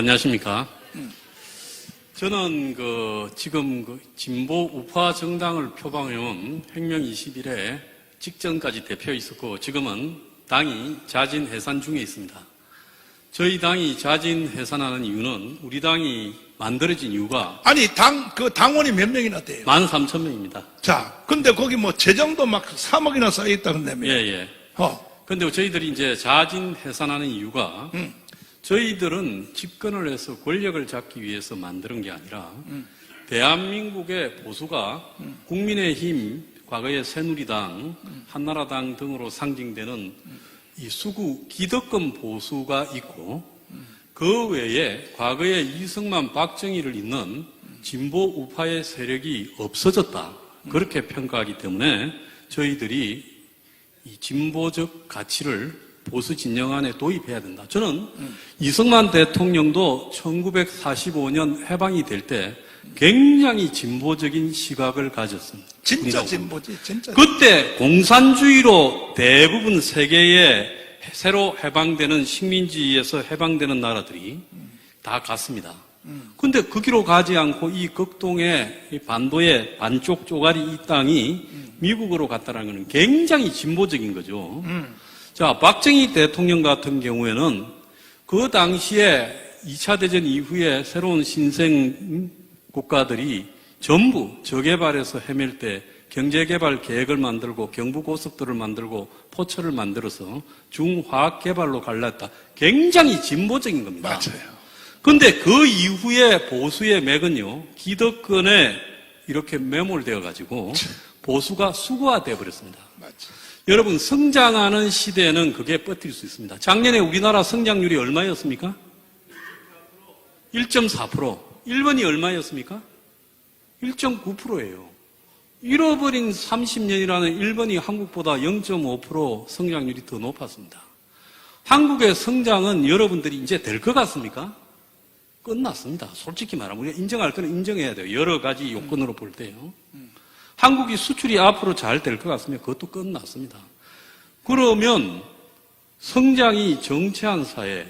안녕하십니까. 저는 지금 진보 우파 정당을 표방해온 혁명 21의 직전까지 대표에 있었고, 지금은 당이 자진 해산 중에 있습니다. 저희 당이 자진 해산하는 이유는 우리 당이 만들어진 이유가 아니, 당원이 몇 명이나 돼요? 13,000명입니다. 자, 근데 거기 뭐 재정도 막 3억이나 쌓여있다 그런다며. 예. 근데 저희들이 이제 자진 해산하는 이유가 저희들은 집권을 해서 권력을 잡기 위해서 만드는 게 아니라 대한민국의 보수가 국민의힘, 과거의 새누리당, 한나라당 등으로 상징되는 이 수구 기득권 보수가 있고 그 외에 과거에 이승만, 박정희를 잇는 진보 우파의 세력이 없어졌다. 그렇게 평가하기 때문에 저희들이 이 진보적 가치를 보수 진영 안에 도입해야 된다. 저는 이승만 대통령도 1945년 해방이 될 때 굉장히 진보적인 시각을 가졌습니다. 진짜 진보지, 진짜. 그때 공산주의로 대부분 세계에 새로 해방되는 식민지에서 해방되는 나라들이 다 갔습니다. 근데 그 길로 가지 않고 이 극동의 이 반도의 반쪽 쪼가리 이 땅이 미국으로 갔다는 것은 굉장히 진보적인 거죠. 자, 박정희 대통령 같은 경우에는 그 당시에 2차 대전 이후에 새로운 신생 국가들이 전부 저개발에서 헤맬 때 경제개발 계획을 만들고 경부고속도로를 만들고 포철을 만들어서 중화학개발로 갈랐다. 굉장히 진보적인 겁니다. 맞아요. 근데 그 이후에 보수의 맥은요, 기득권에 이렇게 매몰되어 가지고 보수가 수구화되어 버렸습니다. 맞아요. 여러분, 성장하는 시대에는 그게 버틸 수 있습니다. 작년에 우리나라 성장률이 얼마였습니까? 1.4%. 일본이 얼마였습니까? 1.9%예요. 잃어버린 30년이라는 일본이 한국보다 0.5% 성장률이 더 높았습니다. 한국의 성장은 여러분들이 이제 될 것 같습니까? 끝났습니다. 솔직히 말하면 우리가 인정할 거는 인정해야 돼요. 여러 가지 요건으로 볼 때요. 한국이 수출이 앞으로 잘 될 것 같으면 그것도 끝났습니다. 그러면 성장이 정체한 사회,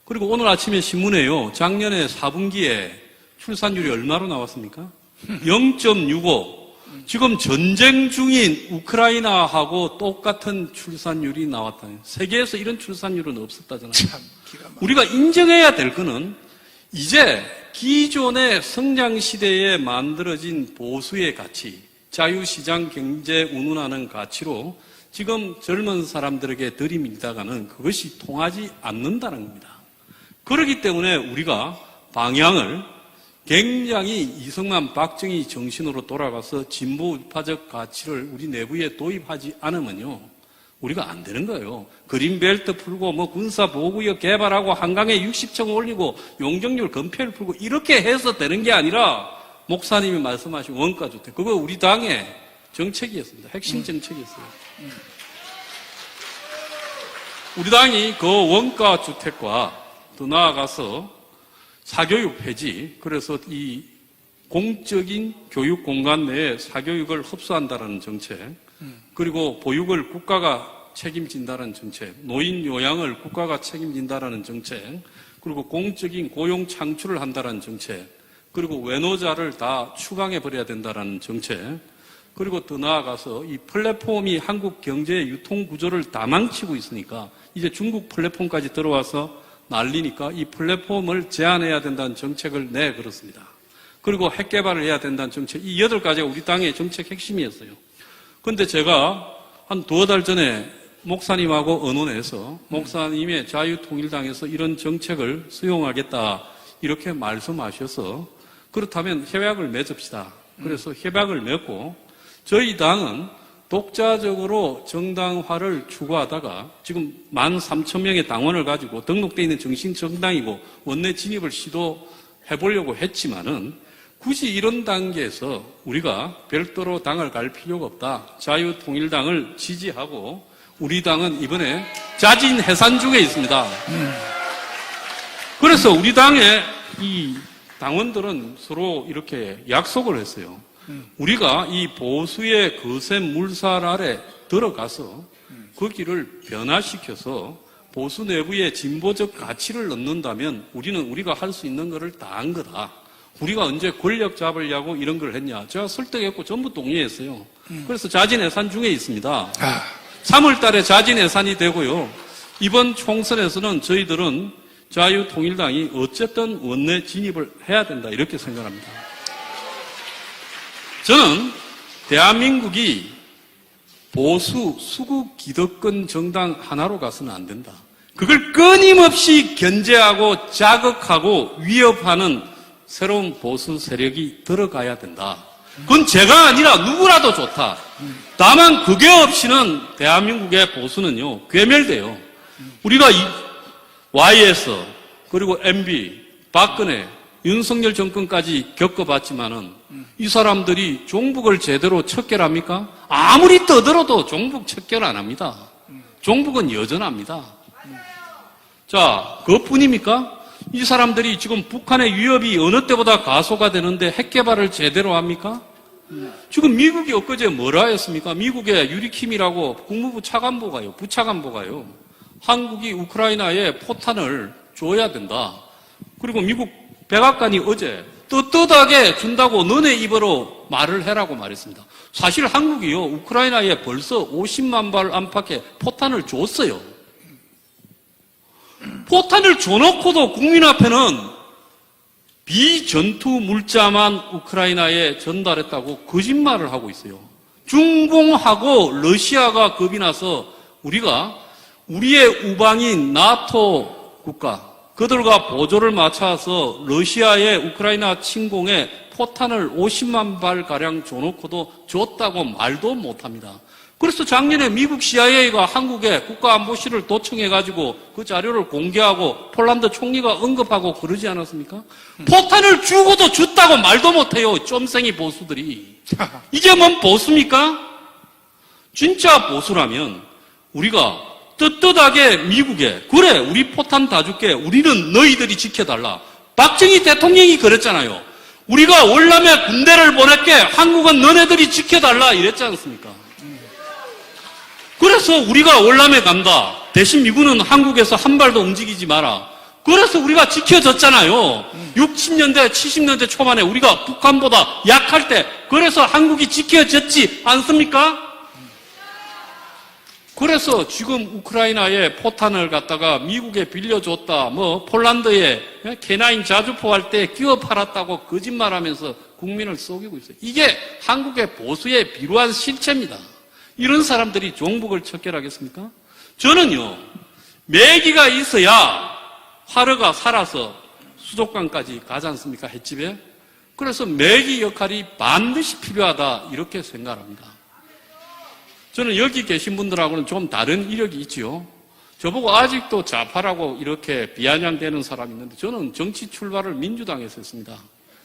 그리고 오늘 아침에 신문에요. 작년에 4분기에 출산율이 얼마로 나왔습니까? 0.65. 지금 전쟁 중인 우크라이나하고 똑같은 출산율이 나왔다는, 세계에서 이런 출산율은 없었다잖아요. 참 기가 막혀. 우리가 인정해야 될 거는 이제 기존의 성장 시대에 만들어진 보수의 가치, 자유시장 경제 운운하는 가치로 지금 젊은 사람들에게 들이밀다가는 그것이 통하지 않는다는 겁니다. 그렇기 때문에 우리가 방향을 굉장히 이승만, 박정희 정신으로 돌아가서 진보 우파적 가치를 우리 내부에 도입하지 않으면요, 우리가 안 되는 거예요. 그린벨트 풀고 뭐 군사보호구역 개발하고 한강에 60층 올리고 용적률 건폐를 풀고 이렇게 해서 되는 게 아니라 목사님이 말씀하신 원가주택, 그거 우리 당의 정책이었습니다. 핵심 정책이었어요. 우리 당이 그 원가주택과 더 나아가서 사교육 폐지, 그래서 이 공적인 교육 공간 내에 사교육을 흡수한다는 정책, 그리고 보육을 국가가 책임진다는 정책, 노인 요양을 국가가 책임진다는 정책, 그리고 공적인 고용 창출을 한다는 정책, 그리고 외노자를 다 추강해버려야 된다는 정책, 그리고 더 나아가서 이 플랫폼이 한국 경제의 유통 구조를 다 망치고 있으니까 이제 중국 플랫폼까지 들어와서 난리니까 이 플랫폼을 제한해야 된다는 정책을 내걸었습니다. 그리고 핵 개발을 해야 된다는 정책, 이 8가지가 우리 당의 정책 핵심이었어요. 그런데 제가 한 2달 전에 목사님하고 의논해서 목사님의 자유통일당에서 이런 정책을 수용하겠다 이렇게 말씀하셔서 그렇다면 협약을 맺읍시다. 그래서 협약을 맺고 저희 당은 독자적으로 정당화를 추구하다가 지금 13,000명의 당원을 가지고 등록되어 있는 정신정당이고 원내 진입을 시도해보려고 했지만은 굳이 이런 단계에서 우리가 별도로 당을 갈 필요가 없다. 자유통일당을 지지하고 우리 당은 이번에 자진 해산 중에 있습니다. 그래서 우리 당의 이 당원들은 서로 이렇게 약속을 했어요. 우리가 이 보수의 거센 물살 아래 들어가서 그 길을 변화시켜서 보수 내부에 진보적 가치를 넣는다면 우리는 우리가 할 수 있는 것을 다 한 거다. 우리가 언제 권력 잡으려고 이런 걸 했냐. 제가 설득했고 전부 동의했어요. 그래서 자진해산 중에 있습니다. 3월 달에 자진해산이 되고요. 이번 총선에서는 저희들은 자유통일당이 어쨌든 원내 진입을 해야 된다. 이렇게 생각합니다. 저는 대한민국이 보수, 수구, 기득권 정당 하나로 가서는 안 된다. 그걸 끊임없이 견제하고 자극하고 위협하는 새로운 보수 세력이 들어가야 된다. 그건 제가 아니라 누구라도 좋다. 다만 그게 없이는 대한민국의 보수는요, 괴멸돼요. 우리가 YS, 그리고 MB, 박근혜, 윤석열 정권까지 겪어봤지만은 이 사람들이 종북을 제대로 척결합니까? 아무리 떠들어도 종북 척결 안 합니다. 종북은 여전합니다. 자, 그것뿐입니까? 이 사람들이 지금 북한의 위협이 어느 때보다 가소가 되는데 핵 개발을 제대로 합니까? 지금 미국이 엊그제 뭐라 했습니까? 미국의 유리킴이라고 국무부 차관보가요, 부차관보가요. 한국이 우크라이나에 포탄을 줘야 된다. 그리고 미국 백악관이 어제 떳떳하게 준다고 너네 입으로 말을 해라고 말했습니다. 사실 한국이요, 우크라이나에 벌써 50만 발 안팎의 포탄을 줬어요. 포탄을 줘놓고도 국민 앞에는 비전투 물자만 우크라이나에 전달했다고 거짓말을 하고 있어요. 중공하고 러시아가 겁이 나서 우리가 우리의 우방인 나토 국가, 그들과 보조를 맞춰서 러시아의 우크라이나 침공에 포탄을 50만 발가량 줘놓고도 줬다고 말도 못합니다. 그래서 작년에 미국 CIA가 한국에 국가안보실을 도청해가지고 그 자료를 공개하고 폴란드 총리가 언급하고 그러지 않았습니까? 포탄을 주고도 줬다고 말도 못해요. 쫌생이 보수들이. 이게 뭔 보수입니까? 진짜 보수라면 우리가 떳떳하게 미국에 그래 우리 포탄 다 줄게. 우리는 너희들이 지켜달라. 박정희 대통령이 그랬잖아요. 우리가 월남에 군대를 보낼게. 한국은 너네들이 지켜달라 이랬지 않습니까? 그래서 우리가 월남에 간다. 대신 미군은 한국에서 한 발도 움직이지 마라. 그래서 우리가 지켜졌잖아요. 60년대, 70년대 초반에 우리가 북한보다 약할 때 그래서 한국이 지켜졌지 않습니까? 그래서 지금 우크라이나에 포탄을 갖다가 미국에 빌려줬다. 폴란드에 K9 자주포 할 때 끼워 팔았다고 거짓말하면서 국민을 속이고 있어요. 이게 한국의 보수의 비루한 실체입니다. 이런 사람들이 종북을 척결하겠습니까? 저는요, 매기가 있어야 화르가 살아서 수족관까지 가지 않습니까? 횟집에. 그래서 매기 역할이 반드시 필요하다 이렇게 생각합니다. 저는 여기 계신 분들하고는 좀 다른 이력이 있지요. 저보고 아직도 좌파라고 이렇게 비아냥대는 사람이 있는데 저는 정치 출발을 민주당에서 했습니다.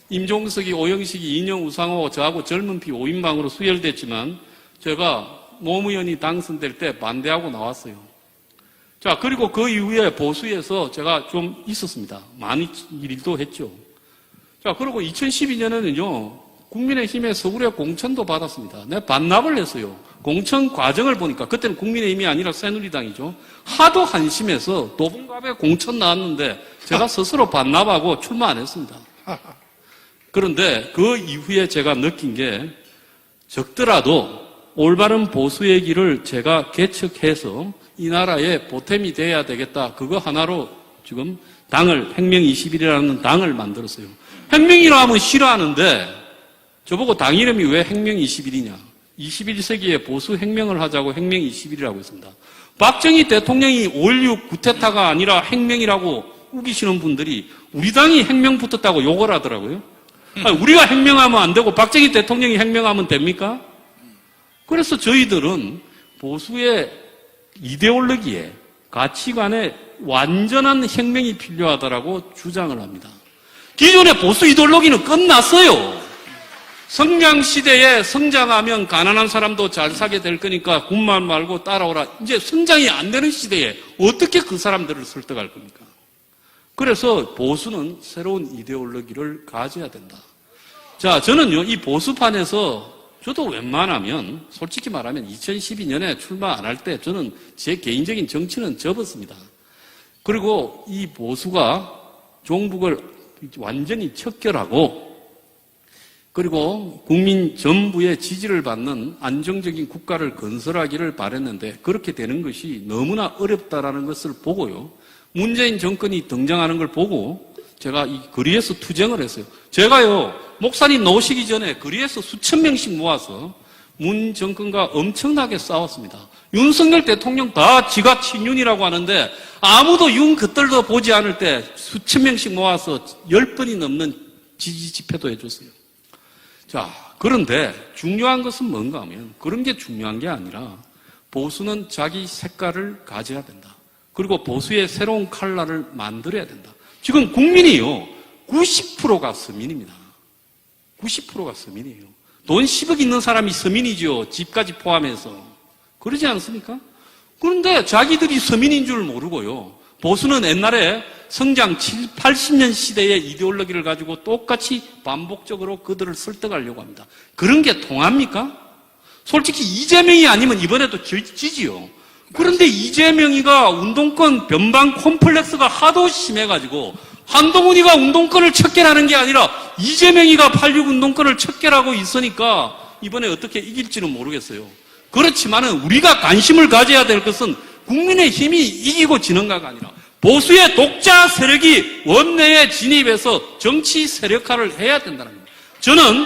임종석이, 오영식이, 이인영, 우상호, 저하고 젊은 피 5인방으로 수혈됐지만 제가 노무현이 당선될 때 반대하고 나왔어요. 자, 그리고 그 이후에 보수에서 제가 좀 있었습니다. 많이 일도 했죠. 자, 그리고 2012년에는요, 국민의힘의 서울에 공천도 받았습니다. 내가 반납을 했어요. 공천 과정을 보니까, 그때는 국민의힘이 아니라 새누리당이죠. 하도 한심해서 도봉갑에 공천 나왔는데 제가 스스로 반납하고 출마 안 했습니다. 그런데 그 이후에 제가 느낀 게 적더라도 올바른 보수의 길을 제가 개척해서 이 나라의 보탬이 돼야 되겠다. 그거 하나로 지금 당을, 혁명21이라는 당을 만들었어요. 혁명이라 하면 싫어하는데 저보고 당 이름이 왜 혁명21이냐. 21세기에 보수 혁명을 하자고 혁명21이라고 했습니다. 박정희 대통령이 5.16 구테타가 아니라 혁명이라고 우기시는 분들이 우리 당이 혁명 붙었다고 욕을 하더라고요. 아니, 우리가 혁명하면 안 되고 박정희 대통령이 혁명하면 됩니까? 그래서 저희들은 보수의 이데올로기에, 가치관에 완전한 혁명이 필요하다라고 주장을 합니다. 기존의 보수 이데올로기는 끝났어요. 성장시대에 성장하면 가난한 사람도 잘 사게 될 거니까 군말 말고 따라오라. 이제 성장이 안 되는 시대에 어떻게 그 사람들을 설득할 겁니까? 그래서 보수는 새로운 이데올로기를 가져야 된다. 자, 저는요, 이 보수판에서 저도 웬만하면 솔직히 말하면 2012년에 출마 안 할 때 저는 제 개인적인 정치는 접었습니다. 그리고 이 보수가 종북을 완전히 척결하고 그리고 국민 전부의 지지를 받는 안정적인 국가를 건설하기를 바랬는데 그렇게 되는 것이 너무나 어렵다라는 것을 보고요. 문재인 정권이 등장하는 걸 보고 제가 이 거리에서 투쟁을 했어요. 제가요, 목사님 나오시기 전에 거리에서 수천 명씩 모아서 문 정권과 엄청나게 싸웠습니다. 윤석열 대통령 다 지가 친윤이라고 하는데 아무도 윤 겉들도 보지 않을 때 수천 명씩 모아서 10번이 넘는 지지 집회도 해줬어요. 자, 그런데 중요한 것은 뭔가 하면 그런 게 중요한 게 아니라 보수는 자기 색깔을 가져야 된다. 그리고 보수의 새로운 칼라를 만들어야 된다. 지금 국민이요, 90%가 서민입니다. 90%가 서민이에요. 돈 10억 있는 사람이 서민이죠. 집까지 포함해서. 그러지 않습니까? 그런데 자기들이 서민인 줄 모르고요. 보수는 옛날에 성장 7, 80년 시대의 이데올로기를 가지고 똑같이 반복적으로 그들을 설득하려고 합니다. 그런 게 통합니까? 솔직히 이재명이 아니면 이번에도 지지요. 그런데 이재명이가 운동권 변방 콤플렉스가 하도 심해가지고 한동훈이가 운동권을 척결하는 게 아니라 이재명이가 86 운동권을 척결하고 있으니까 이번에 어떻게 이길지는 모르겠어요. 그렇지만은 우리가 관심을 가져야 될 것은 국민의 힘이 이기고 지는가가 아니라 보수의 독자 세력이 원내에 진입해서 정치 세력화를 해야 된다는 겁니다. 저는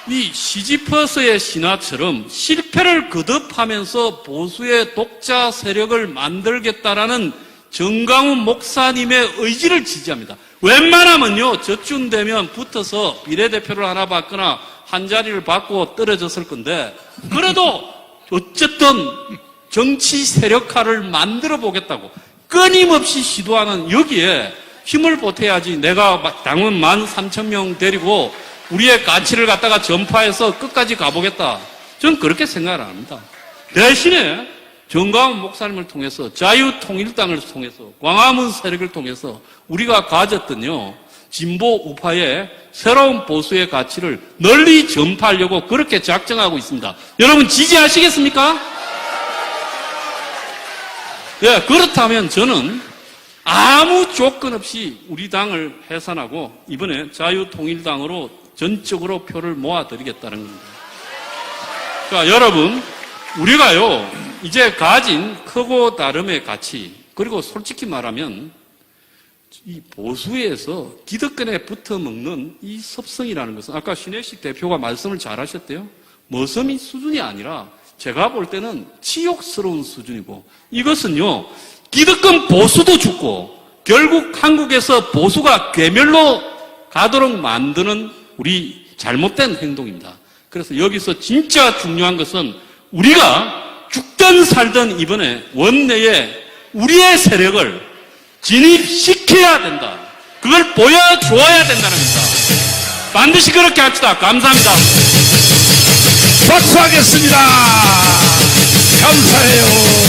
이 시지퍼스의 신화처럼 실패를 거듭하면서 보수의 독자 세력을 만들겠다라는 정강훈 목사님의 의지를 지지합니다. 웬만하면요, 저쯤 되면 붙어서 비례대표를 하나 받거나 한 자리를 받고 떨어졌을 건데, 그래도 어쨌든 정치 세력화를 만들어 보겠다고 끊임없이 시도하는 여기에 힘을 보태야지 내가 당원 13,000명 데리고 우리의 가치를 갖다가 전파해서 끝까지 가보겠다. 저는 그렇게 생각을 안 합니다. 대신에 정강훈 목사님을 통해서 자유통일당을 통해서 광화문 세력을 통해서 우리가 가졌던요 진보 우파의 새로운 보수의 가치를 널리 전파하려고 그렇게 작정하고 있습니다. 여러분 지지하시겠습니까? 예, 그렇다면 저는 아무 조건 없이 우리 당을 해산하고 이번에 자유통일당으로 전적으로 표를 모아드리겠다는 겁니다. 그러니까 여러분, 우리가요, 이제 가진 크고 나름의 가치, 그리고 솔직히 말하면 이 보수에서 기득권에 붙어먹는 이 섭성이라는 것은 아까 신혜식 대표가 말씀을 잘 하셨대요. 머슴이 수준이 아니라 제가 볼 때는 치욕스러운 수준이고 이것은요, 기득권 보수도 죽고 결국 한국에서 보수가 괴멸로 가도록 만드는 우리 잘못된 행동입니다. 그래서 여기서 진짜 중요한 것은 우리가 죽든 살든 이번에 원내에 우리의 세력을 진입시켜야 된다. 그걸 보여줘야 된다는 겁니다. 반드시 그렇게 합시다. 감사합니다. 박수하겠습니다. 감사해요.